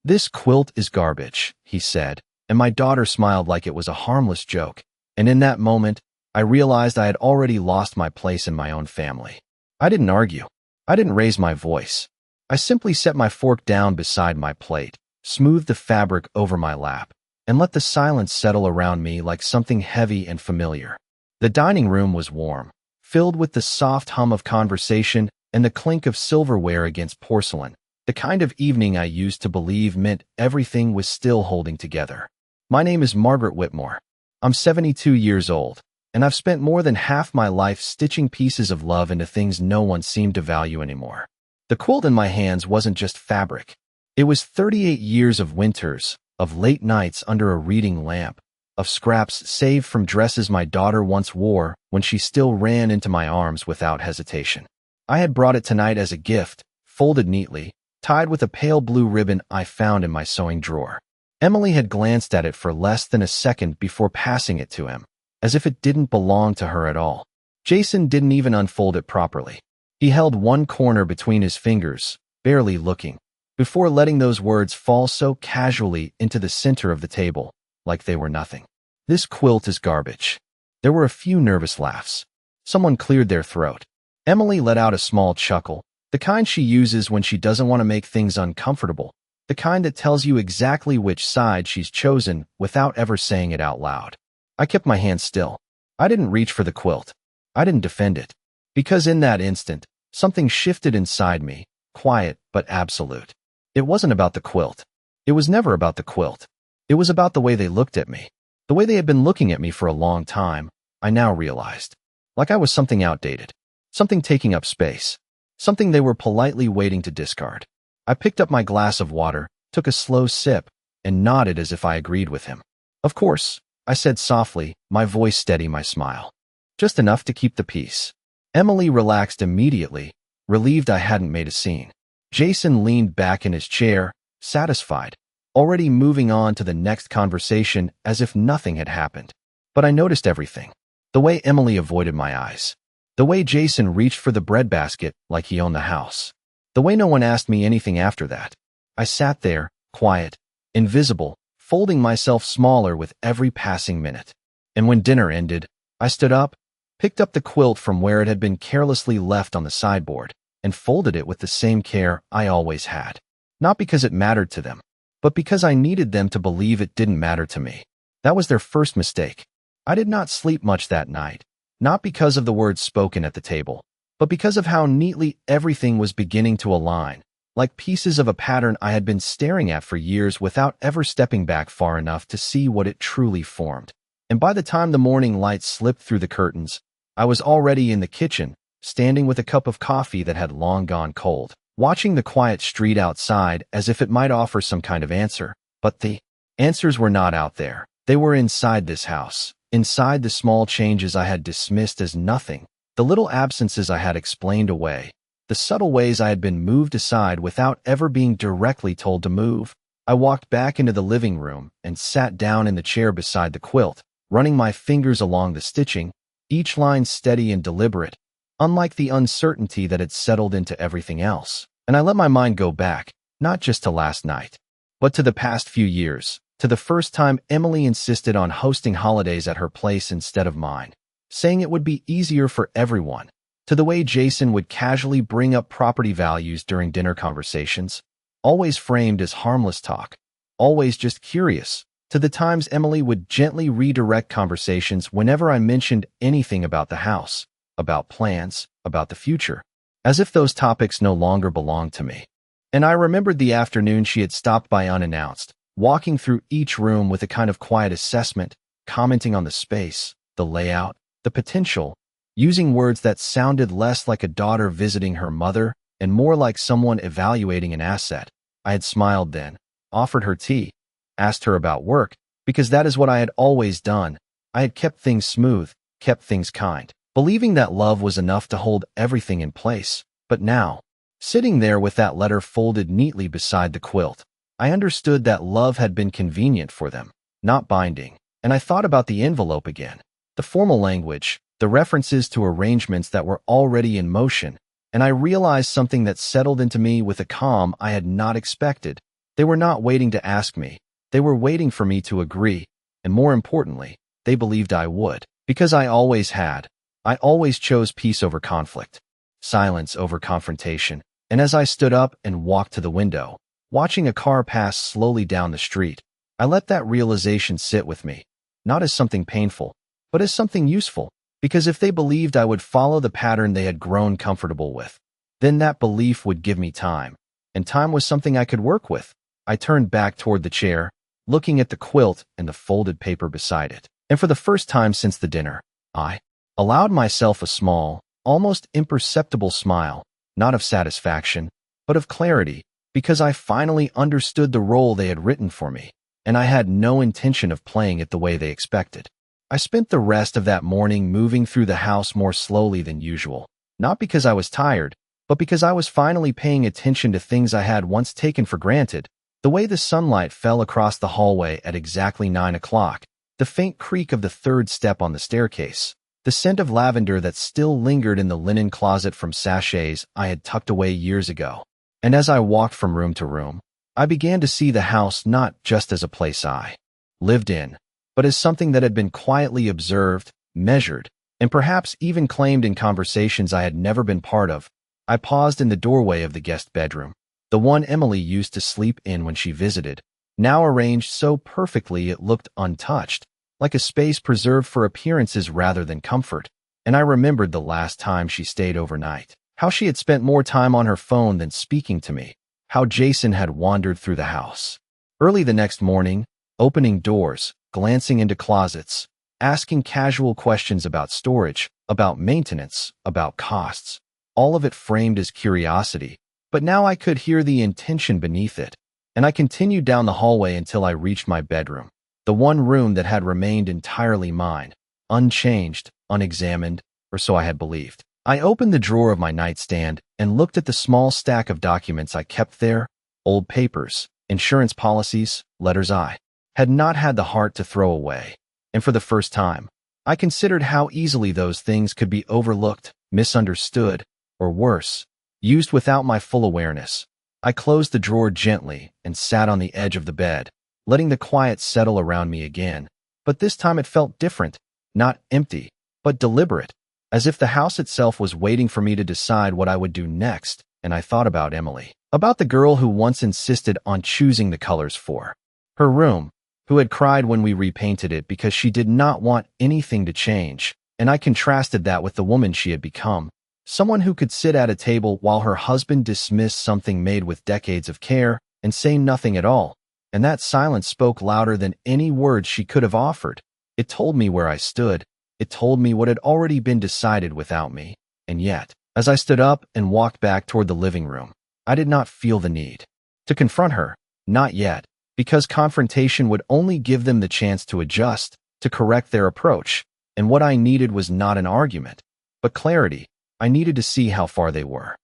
"This quilt is garbage," he said, and my daughter smiled like it was a harmless joke. And in that moment, I realized I had already lost my place in my own family. I didn't argue. I didn't raise my voice. I simply set my fork down beside my plate, smoothed the fabric over my lap, and let the silence settle around me like something heavy and familiar. The dining room was warm, filled with the soft hum of conversation and the clink of silverware against porcelain, the kind of evening I used to believe meant everything was still holding together. My name is Margaret Whitmore. I'm 72 years old, and I've spent more than half my life stitching pieces of love into things no one seemed to value anymore. The quilt in my hands wasn't just fabric. It was 38 years of winters, of late nights under a reading lamp, of scraps saved from dresses my daughter once wore when she still ran into my arms without hesitation. I had brought it tonight as a gift, folded neatly, tied with a pale blue ribbon I found in my sewing drawer. Emily had glanced at it for less than a second before passing it to him, as if it didn't belong to her at all. Jason didn't even unfold it properly. He held one corner between his fingers, barely looking, before letting those words fall so casually into the center of the table, like they were nothing. "This quilt is garbage." There were a few nervous laughs. Someone cleared their throat. Emily let out a small chuckle, the kind she uses when she doesn't want to make things uncomfortable, the kind that tells you exactly which side she's chosen without ever saying it out loud. I kept my hands still. I didn't reach for the quilt. I didn't defend it. Because in that instant, something shifted inside me, quiet but absolute. It wasn't about the quilt. It was never about the quilt. It was about the way they looked at me. The way they had been looking at me for a long time, I now realized. Like I was something outdated. Something taking up space. Something they were politely waiting to discard. I picked up my glass of water, took a slow sip, and nodded as if I agreed with him. "Of course," I said softly, my voice steady my smile. "Just enough to keep the peace." Emily relaxed immediately, relieved I hadn't made a scene. Jason leaned back in his chair, satisfied, already moving on to the next conversation as if nothing had happened. But I noticed everything. The way Emily avoided my eyes. The way Jason reached for the breadbasket like he owned the house. The way no one asked me anything after that. I sat there, quiet, invisible, folding myself smaller with every passing minute. And when dinner ended, I stood up, picked up the quilt from where it had been carelessly left on the sideboard, and folded it with the same care I always had. Not because it mattered to them, but because I needed them to believe it didn't matter to me. That was their first mistake. I did not sleep much that night, not because of the words spoken at the table, but because of how neatly everything was beginning to align, like pieces of a pattern I had been staring at for years without ever stepping back far enough to see what it truly formed. And by the time the morning light slipped through the curtains, I was already in the kitchen, standing with a cup of coffee that had long gone cold, watching the quiet street outside as if it might offer some kind of answer. But the answers were not out there. They were inside this house, inside the small changes I had dismissed as nothing, the little absences I had explained away, the subtle ways I had been moved aside without ever being directly told to move. I walked back into the living room and sat down in the chair beside the quilt, running my fingers along the stitching, each line steady and deliberate, unlike the uncertainty that had settled into everything else. And I let my mind go back, not just to last night, but to the past few years, to the first time Emily insisted on hosting holidays at her place instead of mine, saying it would be easier for everyone, to the way Jason would casually bring up property values during dinner conversations, always framed as harmless talk, always just curious, to the times Emily would gently redirect conversations whenever I mentioned anything about the house, about plans, about the future, as if those topics no longer belonged to me. And I remembered the afternoon she had stopped by unannounced, walking through each room with a kind of quiet assessment, commenting on the space, the layout, the potential, using words that sounded less like a daughter visiting her mother and more like someone evaluating an asset. I had smiled then, offered her tea, asked her about work, because that is what I had always done. I had kept things smooth, kept things kind, believing that love was enough to hold everything in place. But now, sitting there with that letter folded neatly beside the quilt, I understood that love had been convenient for them, not binding. And I thought about the envelope again, the formal language, the references to arrangements that were already in motion, and I realized something that settled into me with a calm I had not expected. They were not waiting to ask me. They were waiting for me to agree, and more importantly, they believed I would. Because I always had. I always chose peace over conflict, silence over confrontation. And as I stood up and walked to the window, watching a car pass slowly down the street, I let that realization sit with me, not as something painful, but as something useful. Because if they believed I would follow the pattern they had grown comfortable with, then that belief would give me time, and time was something I could work with. I turned back toward the chair, looking at the quilt and the folded paper beside it. And for the first time since the dinner, I allowed myself a small, almost imperceptible smile, not of satisfaction, but of clarity, because I finally understood the role they had written for me, and I had no intention of playing it the way they expected. I spent the rest of that morning moving through the house more slowly than usual, not because I was tired, but because I was finally paying attention to things I had once taken for granted. The way the sunlight fell across the hallway at exactly 9 o'clock, the faint creak of the third step on the staircase, the scent of lavender that still lingered in the linen closet from sachets I had tucked away years ago. And as I walked from room to room, I began to see the house not just as a place I lived in, but as something that had been quietly observed, measured, and perhaps even claimed in conversations I had never been part of. I paused in the doorway of the guest bedroom, the one Emily used to sleep in when she visited, now arranged so perfectly it looked untouched, like a space preserved for appearances rather than comfort. And I remembered the last time she stayed overnight, how she had spent more time on her phone than speaking to me, how Jason had wandered through the house early the next morning, opening doors, glancing into closets, asking casual questions about storage, about maintenance, about costs, all of it framed as curiosity. But now I could hear the intention beneath it, and I continued down the hallway until I reached my bedroom, the one room that had remained entirely mine, unchanged, unexamined, or so I had believed. I opened the drawer of my nightstand and looked at the small stack of documents I kept there, old papers, insurance policies, letters I had not had the heart to throw away. And for the first time, I considered how easily those things could be overlooked, misunderstood, or worse, used without my full awareness. I closed the drawer gently and sat on the edge of the bed, letting the quiet settle around me again. But this time it felt different, not empty, but deliberate, as if the house itself was waiting for me to decide what I would do next. And I thought about Emily, about the girl who once insisted on choosing the colors for her room, who had cried when we repainted it because she did not want anything to change. And I contrasted that with the woman she had become, someone who could sit at a table while her husband dismissed something made with decades of care and say nothing at all. And that silence spoke louder than any words she could have offered. It told me where I stood. It told me what had already been decided without me. And yet, as I stood up and walked back toward the living room, I did not feel the need to confront her. Not yet, because confrontation would only give them the chance to adjust, to correct their approach. And what I needed was not an argument, but clarity. I needed to see how far they were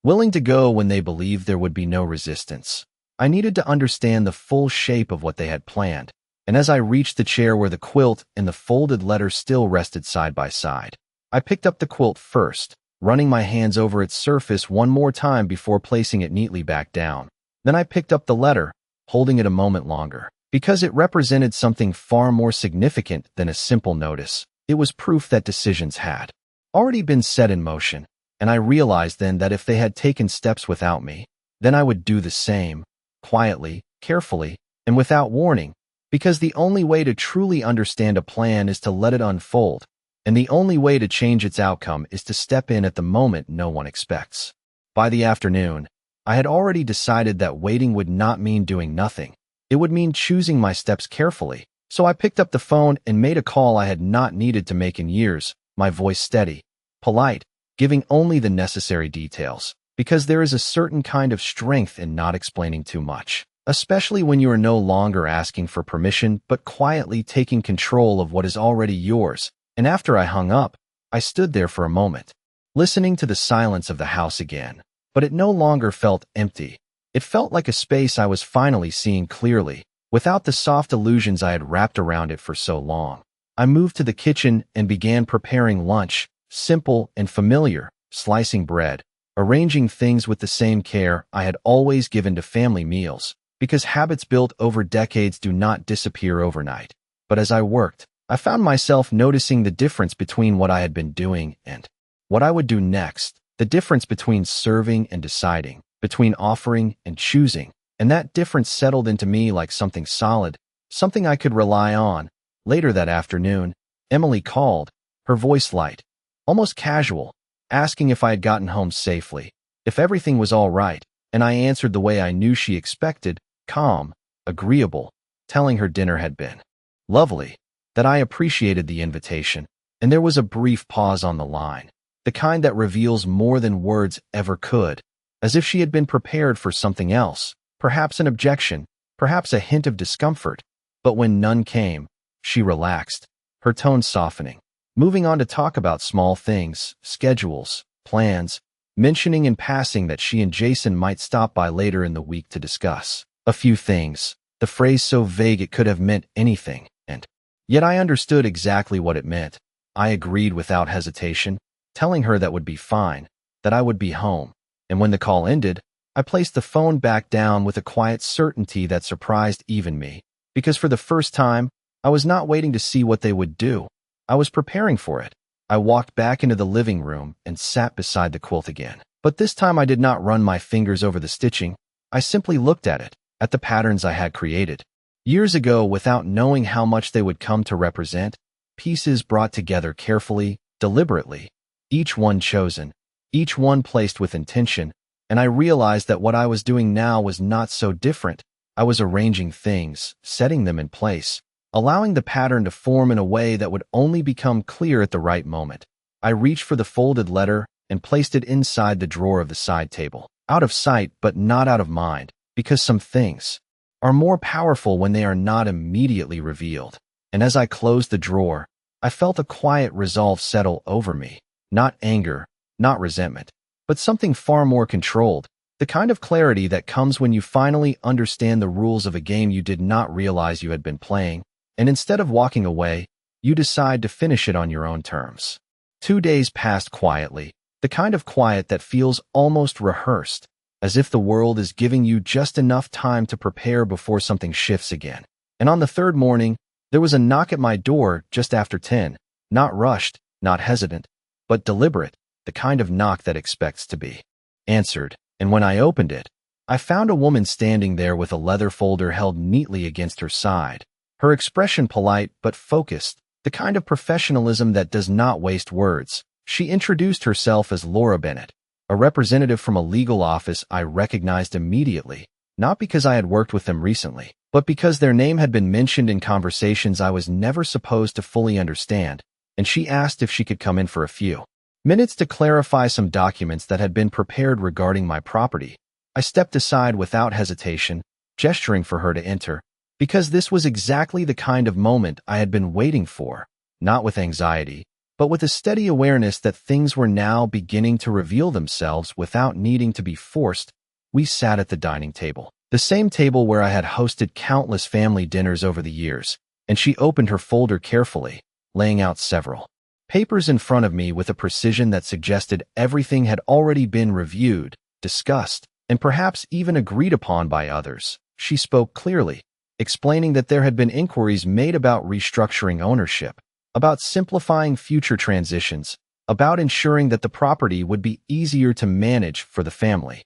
willing to go when they believed there would be no resistance. I needed to understand the full shape of what they had planned. And as I reached the chair where the quilt and the folded letter still rested side by side, I picked up the quilt first, running my hands over its surface one more time before placing it neatly back down. Then I picked up the letter, holding it a moment longer, because it represented something far more significant than a simple notice. It was proof that decisions had already been set in motion, and I realized then that if they had taken steps without me, then I would do the same, quietly, carefully, and without warning, because the only way to truly understand a plan is to let it unfold, and the only way to change its outcome is to step in at the moment no one expects. By the afternoon, I had already decided that waiting would not mean doing nothing. It would mean choosing my steps carefully. So I picked up the phone and made a call I had not needed to make in years, my voice steady, polite, giving only the necessary details, because there is a certain kind of strength in not explaining too much, especially when you are no longer asking for permission but quietly taking control of what is already yours. And after I hung up, I stood there for a moment, listening to the silence of the house again. But it no longer felt empty. It felt like a space I was finally seeing clearly, without the soft illusions I had wrapped around it for so long. I moved to the kitchen and began preparing lunch, simple and familiar, slicing bread, arranging things with the same care I had always given to family meals. because habits built over decades do not disappear overnight. But as I worked, I found myself noticing the difference between what I had been doing and what I would do next, the difference between serving and deciding, between offering and choosing, and that difference settled into me like something solid, something I could rely on. Later that afternoon, Emily called, her voice light, almost casual, asking if I had gotten home safely, if everything was all right, and I answered the way I knew she expected, calm, agreeable, telling her dinner had been lovely, that I appreciated the invitation, and there was a brief pause on the line, the kind that reveals more than words ever could, as if she had been prepared for something else, perhaps an objection, perhaps a hint of discomfort. But when none came, she relaxed, her tone softening, moving on to talk about small things, schedules, plans, mentioning in passing that she and Jason might stop by later in the week to discuss a few things, the phrase so vague it could have meant anything, and yet I understood exactly what it meant. I agreed without hesitation, telling her that would be fine, that I would be home, and when the call ended, I placed the phone back down with a quiet certainty that surprised even me, because for the first time, I was not waiting to see what they would do. I was preparing for it. I walked back into the living room and sat beside the quilt again. But this time I did not run my fingers over the stitching. I simply looked at it, at the patterns I had created years ago without knowing how much they would come to represent, pieces brought together carefully, deliberately, each one chosen, each one placed with intention, and I realized that what I was doing now was not so different. I was arranging things, setting them in place, allowing the pattern to form in a way that would only become clear at the right moment. I reached for the folded letter and placed it inside the drawer of the side table, out of sight but not out of mind, because some things are more powerful when they are not immediately revealed. And as I closed the drawer, I felt a quiet resolve settle over me, not anger, not resentment, but something far more controlled, the kind of clarity that comes when you finally understand the rules of a game you did not realize you had been playing, and instead of walking away, you decide to finish it on your own terms. 2 days passed quietly, the kind of quiet that feels almost rehearsed, as if the world is giving you just enough time to prepare before something shifts again. And on the third morning, there was a knock at my door just after 10, not rushed, not hesitant, but deliberate, the kind of knock that expects to be answered. And when I opened it, I found a woman standing there with a leather folder held neatly against her side, her expression polite but focused, the kind of professionalism that does not waste words. She introduced herself as Laura Bennett, a representative from a legal office I recognized immediately, not because I had worked with them recently, but because their name had been mentioned in conversations I was never supposed to fully understand, and she asked if she could come in for a few minutes to clarify some documents that had been prepared regarding my property. I stepped aside without hesitation, gesturing for her to enter, because this was exactly the kind of moment I had been waiting for, not with anxiety, but with a steady awareness that things were now beginning to reveal themselves without needing to be forced. We sat at the dining table, the same table where I had hosted countless family dinners over the years, and she opened her folder carefully, laying out several papers in front of me with a precision that suggested everything had already been reviewed, discussed, and perhaps even agreed upon by others. She spoke clearly, explaining that there had been inquiries made about restructuring ownership, about simplifying future transitions, about ensuring that the property would be easier to manage for the family.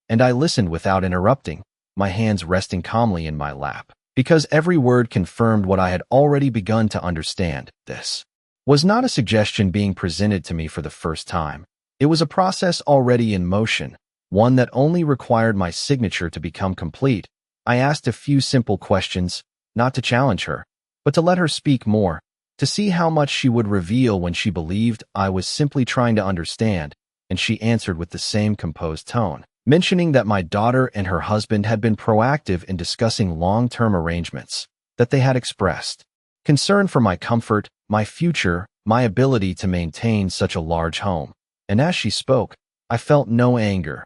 And I listened without interrupting, my hands resting calmly in my lap, because every word confirmed what I had already begun to understand. This was not a suggestion being presented to me for the first time. It was a process already in motion, one that only required my signature to become complete. I asked a few simple questions, not to challenge her, but to let her speak more, to see how much she would reveal when she believed I was simply trying to understand, and she answered with the same composed tone, mentioning that my daughter and her husband had been proactive in discussing long-term arrangements, that they had expressed concern for my comfort, my future, my ability to maintain such a large home. And as she spoke, I felt no anger,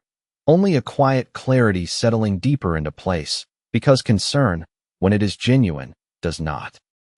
only a quiet clarity settling deeper into place, because concern, when it is genuine, does not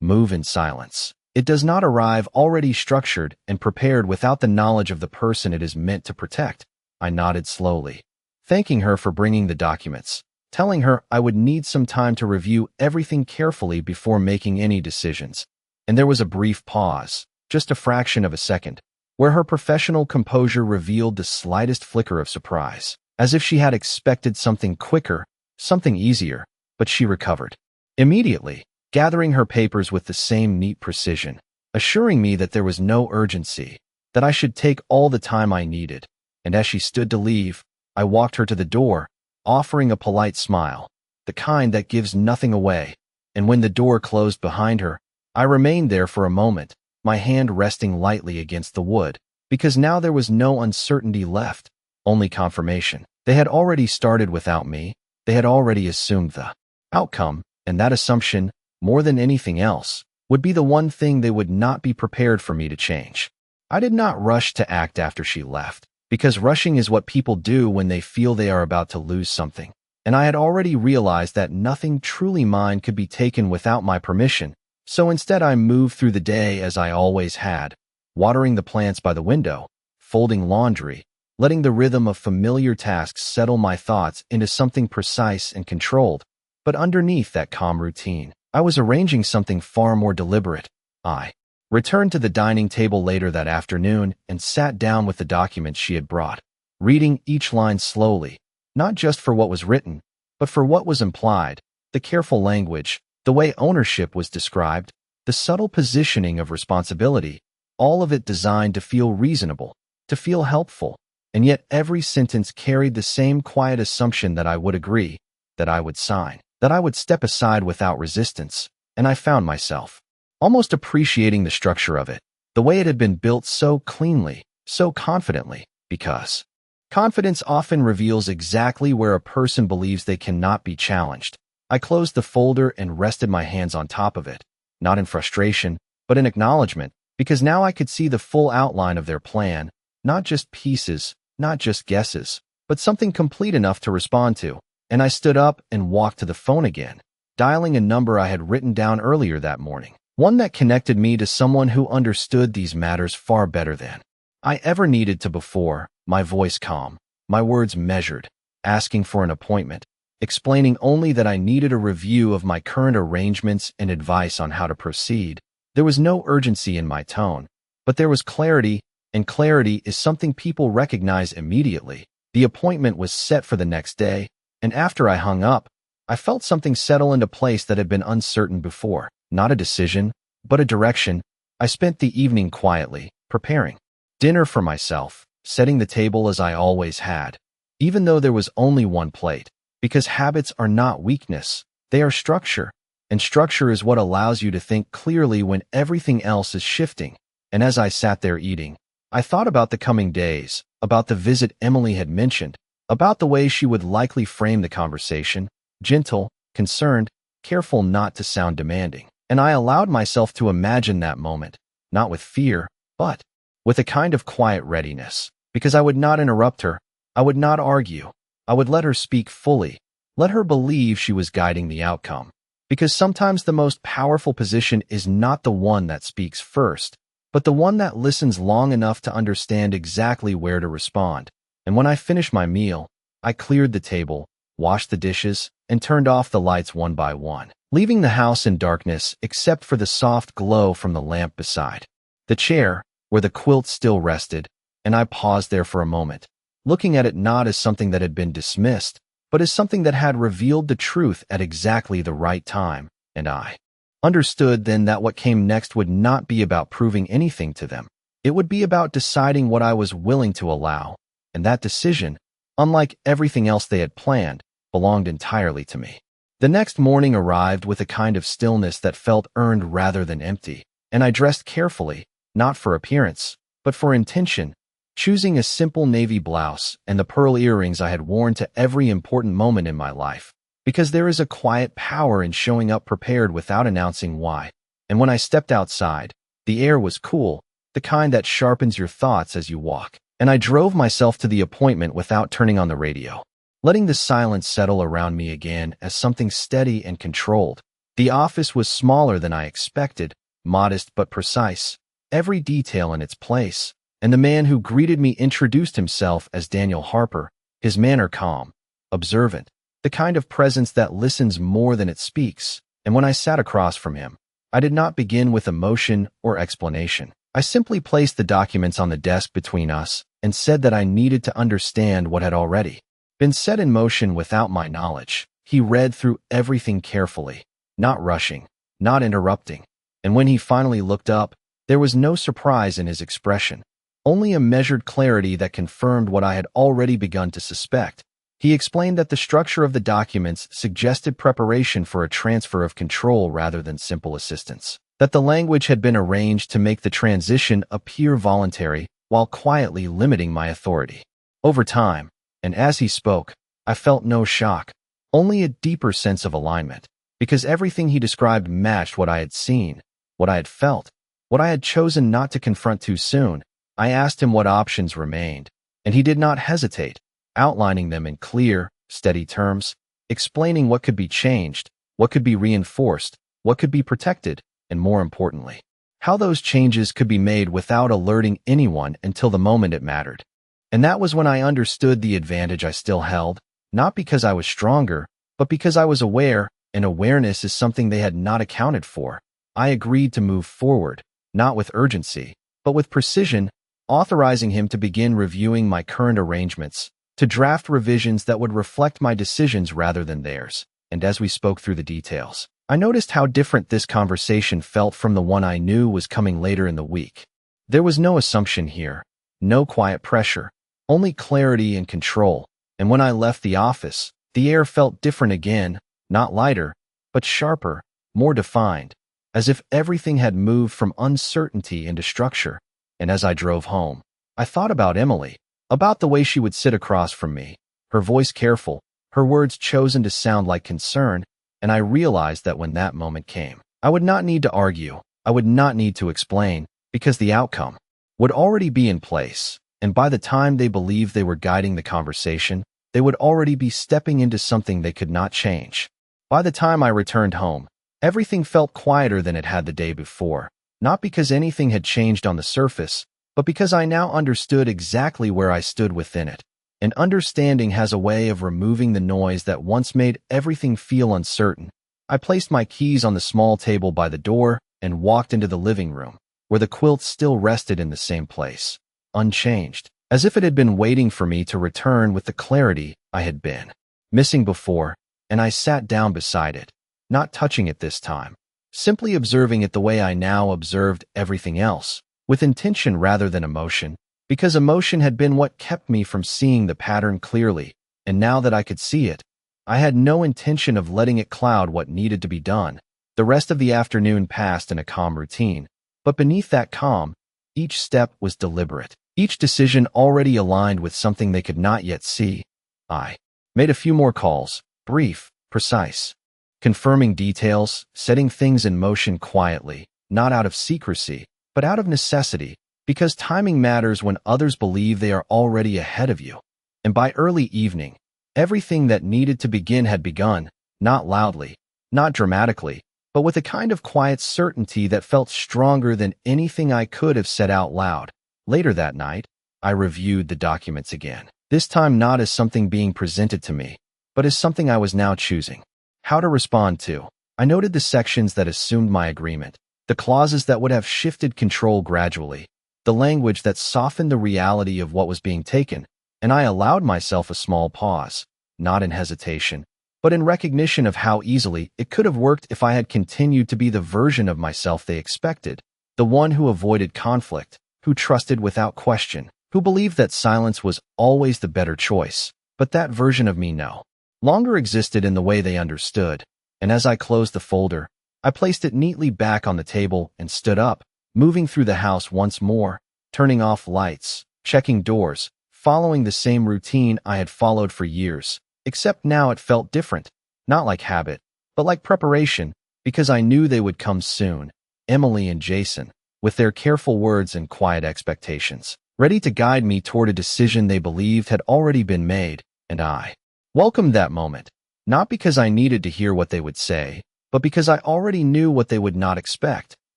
move in silence. It does not arrive already structured and prepared without the knowledge of the person it is meant to protect. I nodded slowly, thanking her for bringing the documents, telling her I would need some time to review everything carefully before making any decisions. And there was a brief pause, just a fraction of a second, where her professional composure revealed the slightest flicker of surprise, as if she had expected something quicker, something easier, but she recovered immediately, gathering her papers with the same neat precision, assuring me that there was no urgency, that I should take all the time I needed. And as she stood to leave, I walked her to the door, offering a polite smile, the kind that gives nothing away. And when the door closed behind her, I remained there for a moment, my hand resting lightly against the wood, because now there was no uncertainty left, only confirmation. They had already started without me. They had already assumed the outcome, and that assumption, more than anything else, would be the one thing they would not be prepared for me to change. I did not rush to act after she left, because rushing is what people do when they feel they are about to lose something, and I had already realized that nothing truly mine could be taken without my permission, so instead I moved through the day as I always had, watering the plants by the window, folding laundry, letting the rhythm of familiar tasks settle my thoughts into something precise and controlled. But underneath that calm routine, I was arranging something far more deliberate. I returned to the dining table later that afternoon and sat down with the documents she had brought, reading each line slowly, not just for what was written, but for what was implied, the careful language, the way ownership was described, the subtle positioning of responsibility, all of it designed to feel reasonable, to feel helpful, and yet every sentence carried the same quiet assumption that I would agree, that I would sign, that I would step aside without resistance. And I found myself almost appreciating the structure of it, the way it had been built so cleanly, so confidently, because confidence often reveals exactly where a person believes they cannot be challenged. I closed the folder and rested my hands on top of it, not in frustration, but in acknowledgement, because now I could see the full outline of their plan, not just pieces, not just guesses, but something complete enough to respond to. And I stood up and walked to the phone again, dialing a number I had written down earlier that morning, one that connected me to someone who understood these matters far better than I ever needed to before, my voice calm, my words measured, asking for an appointment, explaining only that I needed a review of my current arrangements and advice on how to proceed. There was no urgency in my tone, but there was clarity, and clarity is something people recognize immediately. The appointment was set for the next day, and after I hung up, I felt something settle into place that had been uncertain before. Not a decision, but a direction. I spent the evening quietly, preparing dinner for myself, setting the table as I always had, even though there was only one plate, because habits are not weakness, they are structure, and structure is what allows you to think clearly when everything else is shifting. And as I sat there eating, I thought about the coming days, about the visit Emily had mentioned, about the way she would likely frame the conversation, gentle, concerned, careful not to sound demanding. And I allowed myself to imagine that moment, not with fear, but with a kind of quiet readiness, because I would not interrupt her, I would not argue, I would let her speak fully, let her believe she was guiding the outcome. Because sometimes the most powerful position is not the one that speaks first, but the one that listens long enough to understand exactly where to respond. And when I finished my meal, I cleared the table, washed the dishes, and turned off the lights one by one, leaving the house in darkness except for the soft glow from the lamp beside the chair, where the quilt still rested, and I paused there for a moment, looking at it not as something that had been dismissed, but as something that had revealed the truth at exactly the right time. And I understood then that what came next would not be about proving anything to them. It would be about deciding what I was willing to allow, and that decision, unlike everything else they had planned, belonged entirely to me. The next morning arrived with a kind of stillness that felt earned rather than empty, and I dressed carefully, not for appearance, but for intention, choosing a simple navy blouse and the pearl earrings I had worn to every important moment in my life, because there is a quiet power in showing up prepared without announcing why. And when I stepped outside, the air was cool, the kind that sharpens your thoughts as you walk, and I drove myself to the appointment without turning on the radio, letting the silence settle around me again as something steady and controlled. The office was smaller than I expected, modest but precise, every detail in its place, and the man who greeted me introduced himself as Daniel Harper, his manner calm, observant, the kind of presence that listens more than it speaks. And when I sat across from him, I did not begin with emotion or explanation. I simply placed the documents on the desk between us and said that I needed to understand what had already been set in motion without my knowledge. He read through everything carefully, not rushing, not interrupting. And when he finally looked up, there was no surprise in his expression, only a measured clarity that confirmed what I had already begun to suspect. He explained that the structure of the documents suggested preparation for a transfer of control rather than simple assistance, that the language had been arranged to make the transition appear voluntary while quietly limiting my authority. Over time, and as he spoke, I felt no shock, only a deeper sense of alignment, because everything he described matched what I had seen, what I had felt, what I had chosen not to confront too soon. I asked him what options remained, and he did not hesitate, outlining them in clear, steady terms, explaining what could be changed, what could be reinforced, what could be protected, and more importantly, how those changes could be made without alerting anyone until the moment it mattered. And that was when I understood the advantage I still held, not because I was stronger, but because I was aware, and awareness is something they had not accounted for. I agreed to move forward, not with urgency, but with precision, authorizing him to begin reviewing my current arrangements, to draft revisions that would reflect my decisions rather than theirs. And as we spoke through the details, I noticed how different this conversation felt from the one I knew was coming later in the week. There was no assumption here, no quiet pressure, only clarity and control. And when I left the office, the air felt different again, not lighter, but sharper, more defined, as if everything had moved from uncertainty into structure. And as I drove home, I thought about Emily, about the way she would sit across from me, her voice careful, her words chosen to sound like concern, and I realized that when that moment came, I would not need to argue, I would not need to explain, because the outcome would already be in place. And by the time they believed they were guiding the conversation, they would already be stepping into something they could not change. By the time I returned home, everything felt quieter than it had the day before, not because anything had changed on the surface, but because I now understood exactly where I stood within it. And understanding has a way of removing the noise that once made everything feel uncertain. I placed my keys on the small table by the door and walked into the living room, where the quilt still rested in the same place, unchanged, as if it had been waiting for me to return with the clarity I had been missing before. And I sat down beside it, not touching it this time, simply observing it the way I now observed everything else, with intention rather than emotion, because emotion had been what kept me from seeing the pattern clearly. And now that I could see it, I had no intention of letting it cloud what needed to be done. The rest of the afternoon passed in a calm routine, but beneath that calm, each step was deliberate, each decision already aligned with something they could not yet see. I made a few more calls, brief, precise, confirming details, setting things in motion quietly, not out of secrecy, but out of necessity, because timing matters when others believe they are already ahead of you. And by early evening, everything that needed to begin had begun, not loudly, not dramatically, but with a kind of quiet certainty that felt stronger than anything I could have said out loud. Later that night, I reviewed the documents again, this time not as something being presented to me, but as something I was now choosing how to respond to. I noted the sections that assumed my agreement, the clauses that would have shifted control gradually, the language that softened the reality of what was being taken, and I allowed myself a small pause, not in hesitation, but in recognition of how easily it could have worked if I had continued to be the version of myself they expected, the one who avoided conflict, who trusted without question, who believed that silence was always the better choice. But that version of me no longer existed in the way they understood. And as I closed the folder, I placed it neatly back on the table and stood up, moving through the house once more, turning off lights, checking doors, following the same routine I had followed for years, except now it felt different, not like habit, but like preparation, because I knew they would come soon, Emily and Jason, with their careful words and quiet expectations, ready to guide me toward a decision they believed had already been made. And I welcomed that moment, not because I needed to hear what they would say, but because I already knew what they would not expect.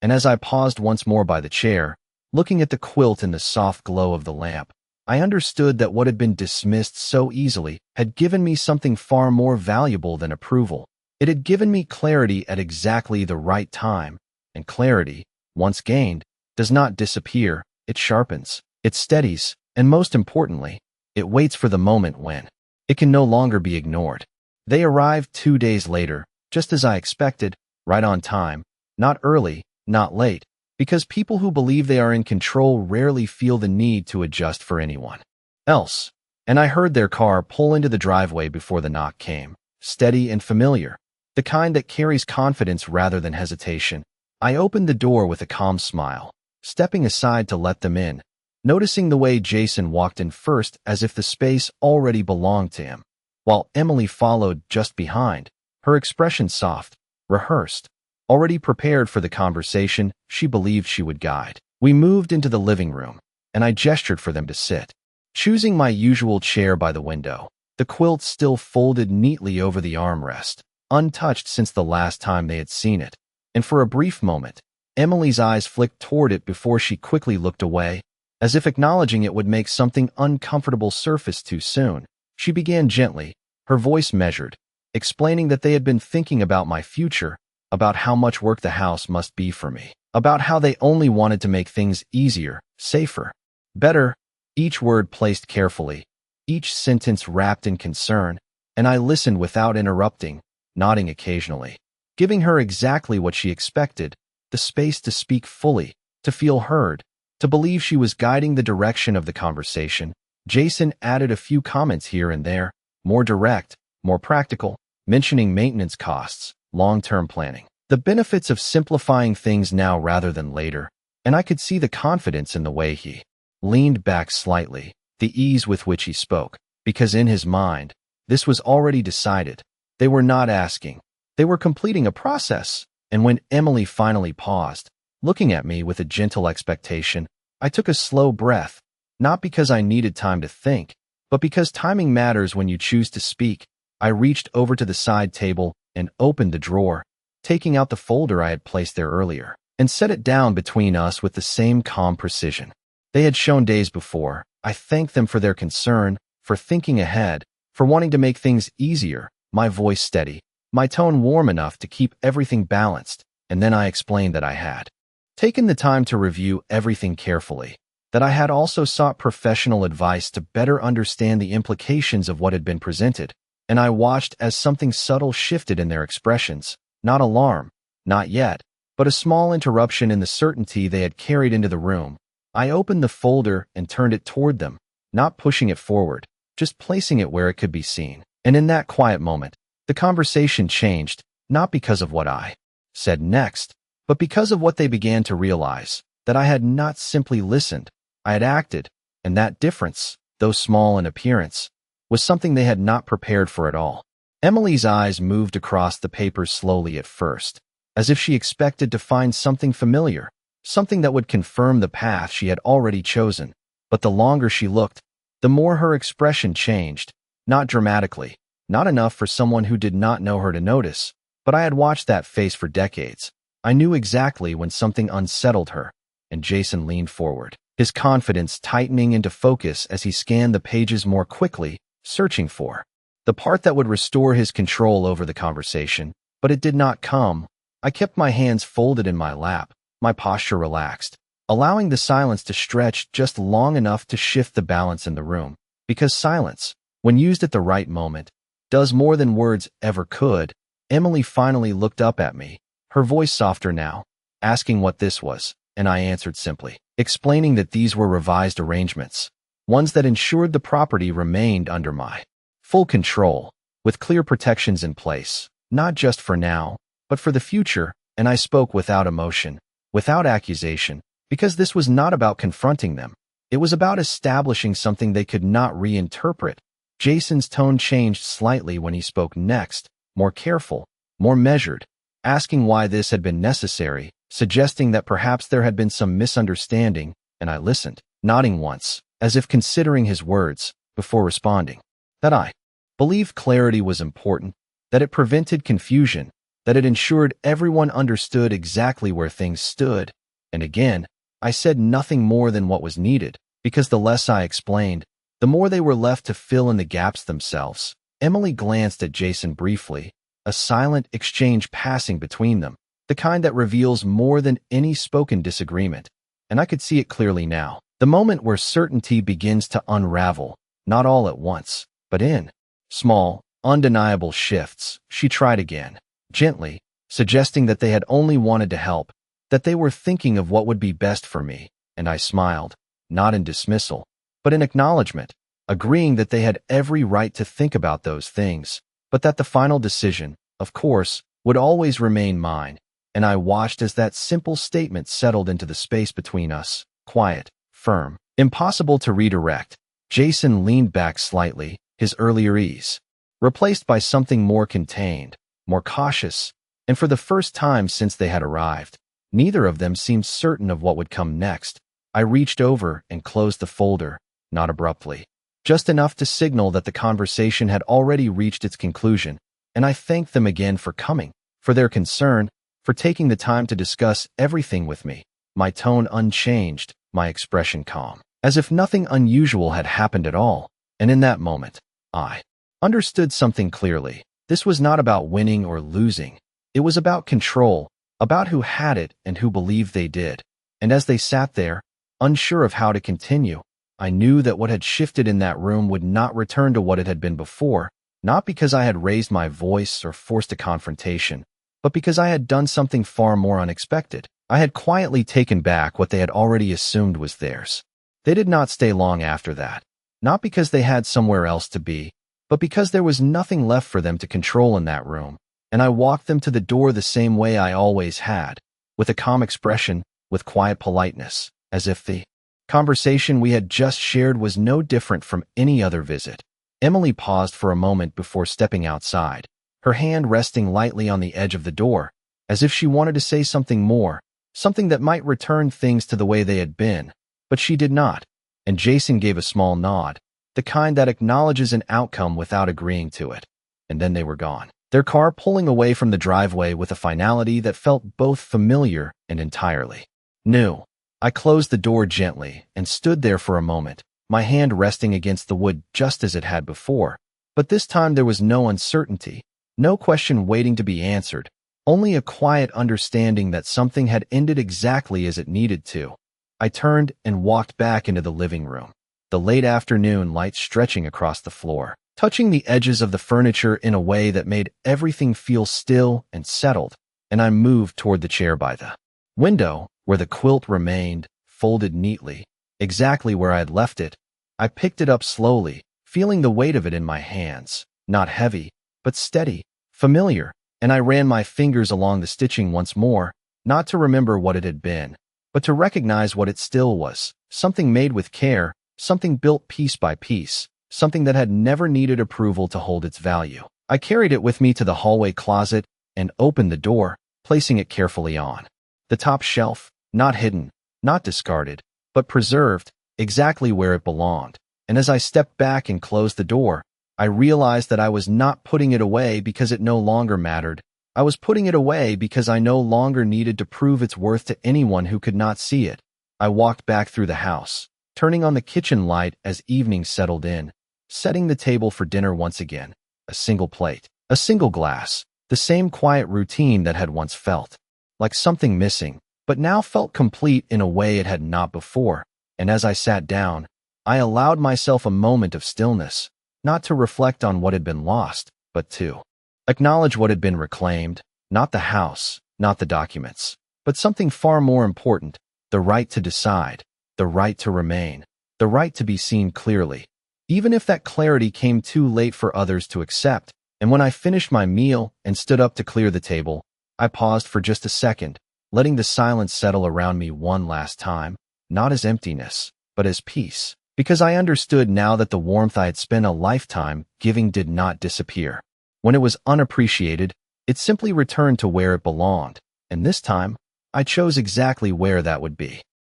And as I paused once more by the chair, looking at the quilt in the soft glow of the lamp, I understood that what had been dismissed so easily had given me something far more valuable than approval. It had given me clarity at exactly the right time, and clarity, once gained, does not disappear, it sharpens, it steadies, and most importantly, it waits for the moment when it can no longer be ignored. They arrived 2 days later, just as I expected, right on time, not early, not late, because people who believe they are in control rarely feel the need to adjust for anyone else. And I heard their car pull into the driveway before the knock came, steady and familiar, the kind that carries confidence rather than hesitation. I opened the door with a calm smile, stepping aside to let them in, noticing the way Jason walked in first as if the space already belonged to him, while Emily followed just behind, her expression soft, rehearsed, already prepared for the conversation she believed she would guide. We moved into the living room, and I gestured for them to sit, choosing my usual chair by the window, the quilt still folded neatly over the armrest, untouched since the last time they had seen it. And for a brief moment, Emily's eyes flicked toward it before she quickly looked away, as if acknowledging it would make something uncomfortable surface too soon. She began gently, her voice measured, explaining that they had been thinking about my future, about how much work the house must be for me, about how they only wanted to make things easier, safer, better, each word placed carefully, each sentence wrapped in concern, and I listened without interrupting, nodding occasionally, giving her exactly what she expected, the space to speak fully, to feel heard, to believe she was guiding the direction of the conversation. Jason added a few comments here and there, more direct, more practical, mentioning maintenance costs, long-term planning, the benefits of simplifying things now rather than later, and I could see the confidence in the way he leaned back slightly, the ease with which he spoke, because in his mind, this was already decided. They were not asking. They were completing a process. And when Emily finally paused, looking at me with a gentle expectation, I took a slow breath, not because I needed time to think, but because timing matters when you choose to speak. I reached over to the side table and opened the drawer, taking out the folder I had placed there earlier, and set it down between us with the same calm precision they had shown days before. I thanked them for their concern, for thinking ahead, for wanting to make things easier, my voice steady, my tone warm enough to keep everything balanced, and then I explained that I had taken the time to review everything carefully, that I had also sought professional advice to better understand the implications of what had been presented, and I watched as something subtle shifted in their expressions, not alarm, not yet, but a small interruption in the certainty they had carried into the room. I opened the folder and turned it toward them, not pushing it forward, just placing it where it could be seen. And in that quiet moment, the conversation changed, not because of what I said next, but because of what they began to realize, that I had not simply listened, I had acted, and that difference, though small in appearance, was something they had not prepared for at all. Emily's eyes moved across the paper slowly at first, as if she expected to find something familiar, something that would confirm the path she had already chosen. But the longer she looked, the more her expression changed, not dramatically, not enough for someone who did not know her to notice, but I had watched that face for decades. I knew exactly when something unsettled her, and Jason leaned forward, his confidence tightening into focus as he scanned the pages more quickly, searching for the part that would restore his control over the conversation. But it did not come. I kept my hands folded in my lap, my posture relaxed, allowing the silence to stretch just long enough to shift the balance in the room, because silence, when used at the right moment, does more than words ever could. Emily finally looked up at me, her voice softer now, asking what this was, and I answered simply, explaining that these were revised arrangements, ones that ensured the property remained under my full control, with clear protections in place, not just for now, but for the future. And I spoke without emotion, without accusation, because this was not about confronting them. It was about establishing something they could not reinterpret. Jason's tone changed slightly when he spoke next, more careful, more measured, asking why this had been necessary, suggesting that perhaps there had been some misunderstanding, and I listened, nodding once, as if considering his words, before responding. That I believed clarity was important, that it prevented confusion, that it ensured everyone understood exactly where things stood. And again, I said nothing more than what was needed, because the less I explained, the more they were left to fill in the gaps themselves. Emily glanced at Jason briefly, a silent exchange passing between them, the kind that reveals more than any spoken disagreement, and I could see it clearly now. The moment where certainty begins to unravel, not all at once, but in small, undeniable shifts. She tried again, gently, suggesting that they had only wanted to help, that they were thinking of what would be best for me, and I smiled, not in dismissal, but in acknowledgement, agreeing that they had every right to think about those things, but that the final decision, of course, would always remain mine, and I watched as that simple statement settled into the space between us, quiet, firm, impossible to redirect. Jason leaned back slightly, his earlier ease replaced by something more contained, more cautious, and for the first time since they had arrived, neither of them seemed certain of what would come next. I reached over and closed the folder, not abruptly, just enough to signal that the conversation had already reached its conclusion, and I thanked them again for coming, for their concern, for taking the time to discuss everything with me, my tone unchanged, my expression calm, as if nothing unusual had happened at all. And in that moment, I understood something clearly. This was not about winning or losing. It was about control, about who had it and who believed they did. And as they sat there, unsure of how to continue, I knew that what had shifted in that room would not return to what it had been before, not because I had raised my voice or forced a confrontation, but because I had done something far more unexpected. I had quietly taken back what they had already assumed was theirs. They did not stay long after that, not because they had somewhere else to be, but because there was nothing left for them to control in that room, and I walked them to the door the same way I always had, with a calm expression, with quiet politeness, as if the conversation we had just shared was no different from any other visit. Emily paused for a moment before stepping outside, her hand resting lightly on the edge of the door, as if she wanted to say something more, something that might return things to the way they had been, but she did not, and Jason gave a small nod, the kind that acknowledges an outcome without agreeing to it. And then they were gone, their car pulling away from the driveway with a finality that felt both familiar and entirely new. I closed the door gently and stood there for a moment, my hand resting against the wood just as it had before, but this time there was no uncertainty, no question waiting to be answered, only a quiet understanding that something had ended exactly as it needed to. I turned and walked back into the living room, the late afternoon light stretching across the floor, touching the edges of the furniture in a way that made everything feel still and settled, and I moved toward the chair by the window, where the quilt remained, folded neatly, exactly where I had left it. I picked it up slowly, feeling the weight of it in my hands, not heavy, but steady, familiar, and I ran my fingers along the stitching once more, not to remember what it had been, but to recognize what it still was, something made with care, something built piece by piece, something that had never needed approval to hold its value. I carried it with me to the hallway closet and opened the door, placing it carefully on the top shelf, not hidden, not discarded, but preserved, exactly where it belonged. And as I stepped back and closed the door, I realized that I was not putting it away because it no longer mattered. I was putting it away because I no longer needed to prove its worth to anyone who could not see it. I walked back through the house, turning on the kitchen light as evening settled in, setting the table for dinner once again. A single plate, a single glass, the same quiet routine that had once felt like something missing, but now felt complete in a way it had not before. And as I sat down, I allowed myself a moment of stillness, not to reflect on what had been lost, but to acknowledge what had been reclaimed, not the house, not the documents, but something far more important, the right to decide, the right to remain, the right to be seen clearly, even if that clarity came too late for others to accept. And when I finished my meal and stood up to clear the table, I paused for just a second, letting the silence settle around me one last time, not as emptiness, but as peace, because I understood now that the warmth I had spent a lifetime giving did not disappear. When it was unappreciated, it simply returned to where it belonged, and this time, I chose exactly where that would be.